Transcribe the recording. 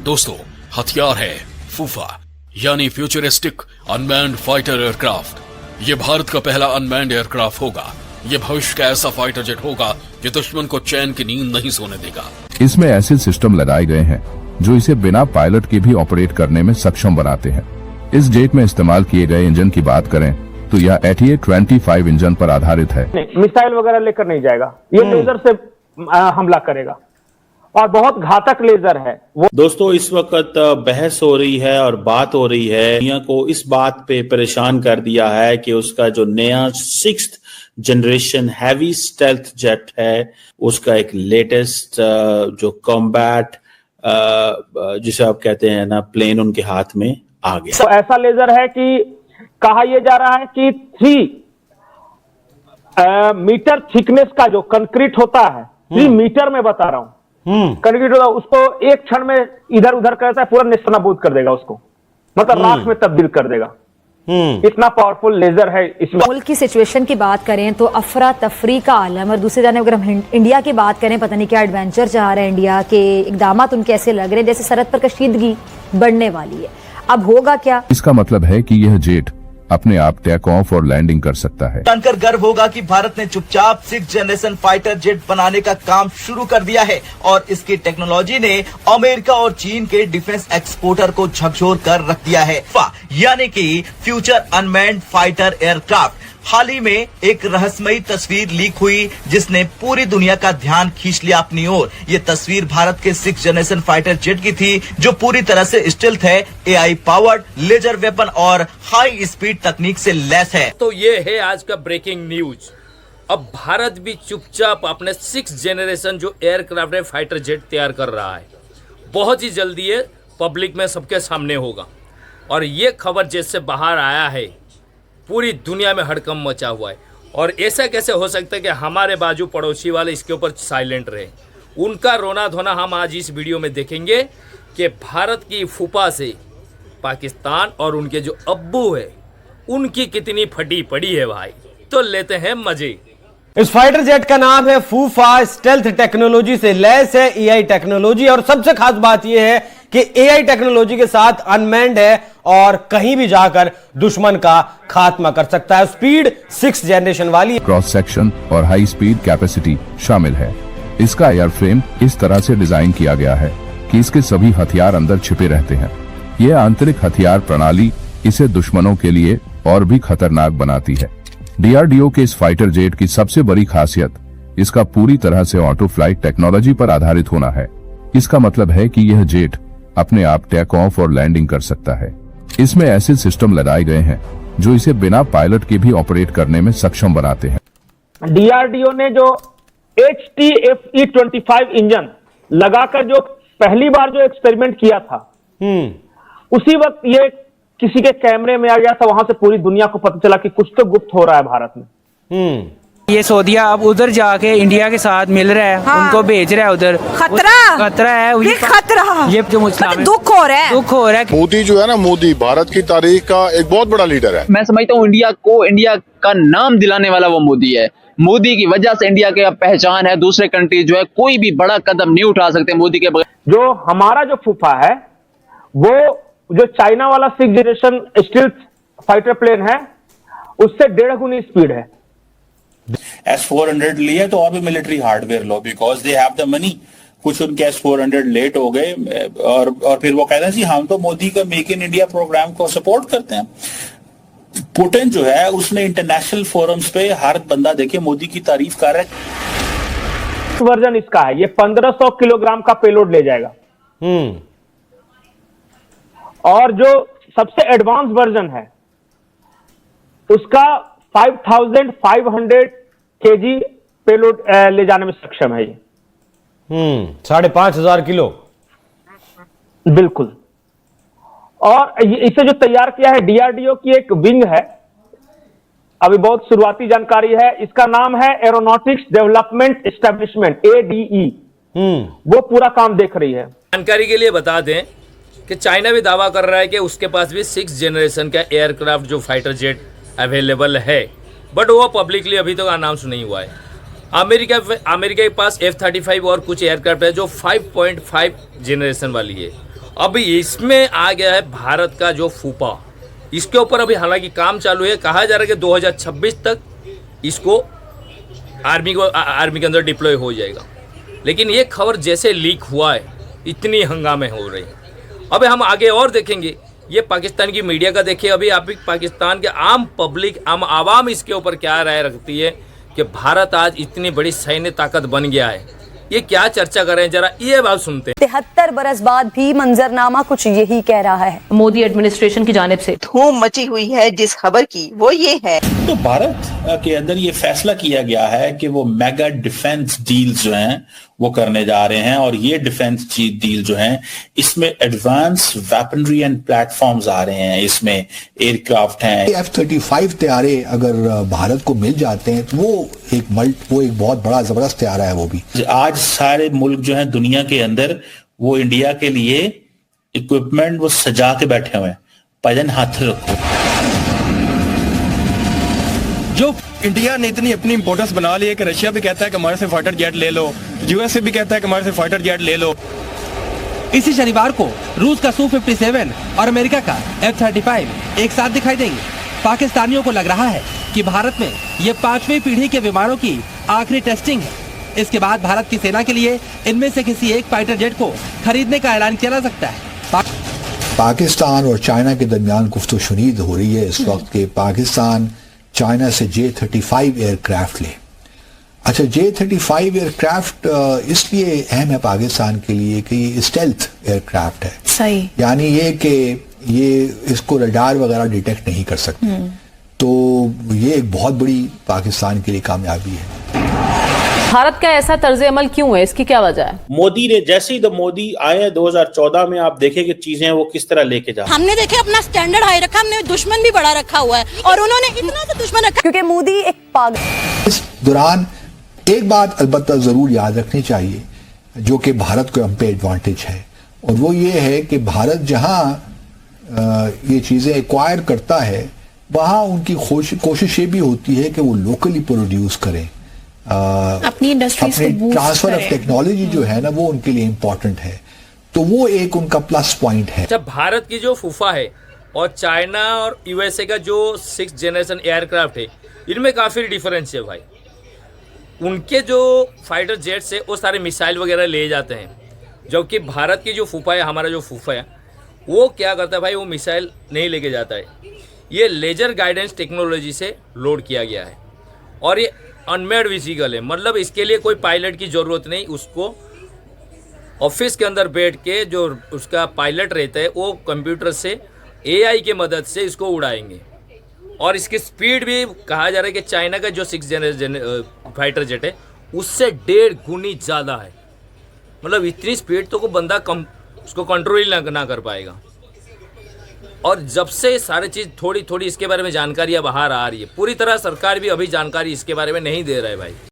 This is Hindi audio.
दोस्तों, हथियार है फूफा यानी फ्यूचरिस्टिक अनमैन्ड फाइटर एयरक्राफ्ट। ये भारत का पहला अनमैन्ड एयरक्राफ्ट होगा। ये भविष्य का ऐसा फाइटर जेट होगा जो दुश्मन को चैन की नींद नहीं सोने देगा। इसमें ऐसे सिस्टम लगाए गए हैं जो इसे बिना पायलट के भी ऑपरेट करने में सक्षम बनाते हैं। इस जेट में इस्तेमाल किए गए इंजन की बात करें तो यह ATA-25 इंजन पर आधारित है। मिसाइल वगैरह लेकर नहीं जाएगा, ये लेजर से हमला करेगा और बहुत घातक लेजर है वो। दोस्तों, इस वक्त बहस हो रही है और बात हो रही है, दुनिया को इस बात पे परेशान कर दिया है कि उसका जो नया 6th generation heavy stealth jet है, उसका एक लेटेस्ट जो कॉम्बैट जिसे आप कहते हैं ना प्लेन, उनके हाथ में आ गया। तो ऐसा लेजर है कि कहा यह जा रहा है कि 3 मीटर थिकनेस का जो कंक्रीट होता है, 3 मीटर में बता रहा हूं, कंक्रीट होता है, उसको एक क्षण में इधर उधर करता है, पूरा नेस्तनाबूद कर देगा उसको, मतलब राख में तब्दील कर देगा। इतना पावरफुल लेजर है इसमें। मुल्क की सिचुएशन की बात करें तो अफरा तफरी का आलम, और दूसरी जाने अगर हम इंडिया की बात करें, पता नहीं क्या एडवेंचर चाह रहे हैं इंडिया के, इकदामात उनके ऐसे लग रहे हैं जैसे सरहद पर कशीदगी बढ़ने वाली है। अब होगा क्या? इसका मतलब है कि यह जेट अपने आप टेक ऑफ और लैंडिंग कर सकता है। जानकर गर्व होगा कि भारत ने चुपचाप 6th जनरेशन फाइटर जेट बनाने का काम शुरू कर दिया है और इसकी टेक्नोलॉजी ने अमेरिका और चीन के डिफेंस एक्सपोर्टर को झकझोर कर रख दिया है। यानी कि फ्यूचर अनमैन्ड फाइटर एयरक्राफ्ट। हाल ही में एक रहस्यमयी तस्वीर लीक हुई जिसने पूरी दुनिया का ध्यान खींच लिया अपनी ओर। ये तस्वीर भारत के 6th जनरेशन फाइटर जेट की थी जो पूरी तरह से स्टेल्थ है, AI पावर्ड, लेजर वेपन और हाई स्पीड तकनीक से लैस है। तो ये है आज का ब्रेकिंग न्यूज। अब भारत भी चुपचाप अपने 6th जनरेशन जो एयरक्राफ्ट है फाइटर जेट तैयार कर रहा है। बहुत ही जल्दी ये पब्लिक में सबके सामने होगा। और ये खबर जैसे बाहर आया है, पूरी दुनिया में हड़कंप मचा हुआ है। और ऐसा कैसे हो सकता है कि हमारे बाजू पड़ोसी वाले इसके ऊपर साइलेंट रहे? उनका रोना धोना हम आज इस वीडियो में देखेंगे कि भारत की फूफा से पाकिस्तान और उनके जो अब्बू है उनकी कितनी फटी पड़ी है भाई। तो लेते हैं मजे। इस फाइटर जेट का नाम है फूफा, स्टेल्थ टेक्नोलॉजी से लैस है, AI टेक्नोलॉजी, और सबसे खास बात यह है कि AI टेक्नोलॉजी के साथ अनमैन्ड है और कहीं भी जाकर दुश्मन का खात्मा कर सकता है। स्पीड 6th जनरेशन वाली, क्रॉस सेक्शन और हाई स्पीड कैपेसिटी शामिल है। इसका एयरफ्रेम इस तरह से डिजाइन किया गया है कि इसके सभी हथियार अंदर छिपे रहते हैं। यह आंतरिक हथियार प्रणाली इसे दुश्मनों के लिए और भी खतरनाक बनाती है। DRDO के इस फाइटर जेट की सबसे बड़ी खासियत इसका पूरी तरह से ऑटो फ्लाइट टेक्नोलॉजी पर आधारित होना है। इसका मतलब है कि यह जेट अपने आप टेक ऑफ और लैंडिंग कर सकता है। इसमें ऐसे सिस्टम लगाए गए हैं जो इसे बिना पायलट के भी ऑपरेट करने में सक्षम बनाते हैं। DRDO ने जो HTFE-25 इंजन लगाकर जो पहली बार जो एक्सपेरिमेंट किया था, उसी वक्त ये किसी के कैमरे में आ गया था। वहां से पूरी दुनिया को पता चला कि कुछ तो गुप्त हो रहा है भारत में। ये सऊदिया अब उधर जाके इंडिया के साथ मिल रहा है, हाँ। उनको भेज रहा है उधर। खतरा है ये खतरा, ये जो मुस्लिम दुख हो रहा है। मोदी जो है ना, मोदी भारत की तारीख का एक बहुत बड़ा लीडर है। मैं समझता हूँ इंडिया का नाम दिलाने वाला वो मोदी है। मोदी की वजह से इंडिया की पहचान है। दूसरे कंट्री जो है कोई भी बड़ा कदम नहीं उठा सकते मोदी के बगैर। जो हमारा जो फूफा है वो जो चाइना वाला 6th generation stealth fighter plane है उससे 1.5 गुनी स्पीड है। S-400 लिए तो और भी military hardware low, because they have the money. कुछ उनके S-400 लेट हो गए और फिर वो कहते हैं जी हम तो मोदी का मेक इन इंडिया प्रोग्राम को सपोर्ट करते हैं। पुतिन जो है उसने इंटरनेशनल फोरम्स पे हर बंदा देखे मोदी की तारीफ कर रहा है। वर्जन इसका है, ये 1500 किलोग्राम का पेलोड ले जाएगा। और जो सबसे एडवांस वर्जन है उसका 5500 kg पेलोड ले जाने में सक्षम है। ये 5,500 किलो, बिल्कुल। और इसे जो तैयार किया है DRDO की एक विंग है, अभी बहुत शुरुआती जानकारी है। इसका नाम है एरोनॉटिक्स डेवलपमेंट एस्टेब्लिशमेंट, ADE। वो पूरा काम देख रही है। जानकारी के लिए बता दें कि चाइना भी दावा कर रहा है कि उसके पास भी 6th जनरेशन का एयरक्राफ्ट जो फाइटर जेट अवेलेबल है, बट वो पब्लिकली अभी तक अनाउंस नहीं हुआ है। अमेरिका के पास F-35 और कुछ एयरक्राफ्ट है जो 5.5 जनरेशन वाली है, अब इसमें आ गया है भारत का जो फूफा, इसके ऊपर अभी हालांकि काम चालू है। कहा जा रहा है कि 2026 तक इसको आर्मी के अंदर डिप्लॉय हो जाएगा। लेकिन ये खबर जैसे लीक हुआ है, इतनी हंगामे हो रही है। अब हम आगे और देखेंगे, ये पाकिस्तान की मीडिया का देखिए, अभी पाकिस्तान के आम पब्लिक, आम आवाम इसके ऊपर क्या राय रखती है कि भारत आज इतनी बड़ी सैन्य ताकत बन गया है। ये क्या चर्चा कर रहे हैं, जरा ये बात सुनते हैं। 73 बरस बाद भी मंजरनामा कुछ यही कह रहा है। मोदी एडमिनिस्ट्रेशन की जानिब से धूम मची हुई है जिस खबर की, वो ये है तो भारत के अंदर ये फैसला किया गया है कि वो मेगा डिफेंस डील जो हैं वो करने जा रहे हैं। और ये डिफेंस डील जो हैं इसमें एडवांस वेपनरी एंड प्लेटफॉर्म्स आ रहे हैं, इसमें एयरक्राफ्ट हैं। F-35 तैयारे अगर भारत को मिल जाते हैं तो वो एक बहुत बड़ा जबरदस्त तैयारा है। वो भी आज सारे मुल्क जो हैं दुनिया के अंदर वो इंडिया के लिए इक्विपमेंट वो सजा के बैठे हुए हैं। पजन हाथ रखो। जो इंडिया ने इतनी अपनी इंपोर्टेंस बना ली है कि रशिया भी कहता है कि हमारे से फाइटर जेट ले लो, यूएसए भी कहता है कि हमारे से फाइटर जेट ले लो। इसी शनिवार को रूस का Su-57 और अमेरिका का F-35 एक साथ दिखाई देंगे। पाकिस्तानियों को लग रहा है कि भारत में ये 5वीं पीढ़ी के विमानों की आखिरी टेस्टिंग है। इसके बाद भारत की सेना के लिए इनमें से किसी एक फाइटर जेट को खरीदने का ऐलान किया जा सकता है। पाकिस्तान और चाइना के दरमियान गुफ्तगू हो रही है इस वक्त के पाकिस्तान चाइना से J-35 एयरक्राफ्ट ले। अच्छा, J-35 एयरक्राफ्ट इसलिए अहम है पाकिस्तान के लिए कि ये स्टेल्थ एयरक्राफ्ट है। सही, यानी ये कि ये इसको रडार वगैरह डिटेक्ट नहीं कर सकते। तो ये एक बहुत बड़ी पाकिस्तान के लिए कामयाबी है। भारत का ऐसा तर्ज अमल क्यों है, इसकी क्या वजह है? मोदी ने जैसे ही मोदी आए 2014 में, आप देखें कि चीजें वो किस तरह लेके जा। हमने देखे अपना स्टैंडर्ड हाई रखा, हमने दुश्मन भी बड़ा रखा हुआ है और उन्होंने इतना सा दुश्मन रखा क्योंकि मोदी एक पागल। इस दौरान एक बात अलबत्ता जरूर याद रखनी चाहिए जो कि भारत को हम पे एडवांटेज है, और वो ये है कि भारत जहां ये चीजें एक्वायर करता है वहां उनकी कोशिश ये भी होती है कि वो लोकली प्रोड्यूस करें। अपनी इंडस्ट्रीज को ट्रांसफर ऑफ टेक्नोलॉजी जो है ना वो उनके लिए इम्पोर्टेंट है। तो वो एक उनका प्लस पॉइंट है। जब भारत की जो फूफा है और चाइना और यूएसए का जो 6th जनरेशन एयरक्राफ्ट है, इनमें काफ़ी डिफरेंस है भाई। उनके जो फाइटर जेट्स है वो सारे मिसाइल वगैरह ले जाते हैं, जबकि भारत की जो फूफा है, हमारा जो फूफा है, वो क्या करता है भाई, वो मिसाइल नहीं लेके जाता है। ये लेजर गाइडेंस टेक्नोलॉजी से लोड किया गया है और ये अनमेड व्हीकल है, मतलब इसके लिए कोई पायलट की ज़रूरत नहीं। उसको ऑफिस के अंदर बैठ के जो उसका पायलट रहता है वो कंप्यूटर से AI की मदद से इसको उड़ाएंगे। और इसकी स्पीड भी कहा जा रहा है कि चाइना का जो 6th जनरेशन फाइटर जेट है उससे 1.5 गुनी ज़्यादा है। मतलब इतनी स्पीड तो कोई बंदा उसको कंट्रोल ही ना कर पाएगा। और जब से सारी चीज़ थोड़ी थोड़ी इसके बारे में जानकारियाँ बाहर आ रही है, पूरी तरह सरकार भी अभी जानकारी इसके बारे में नहीं दे रहा है भाई।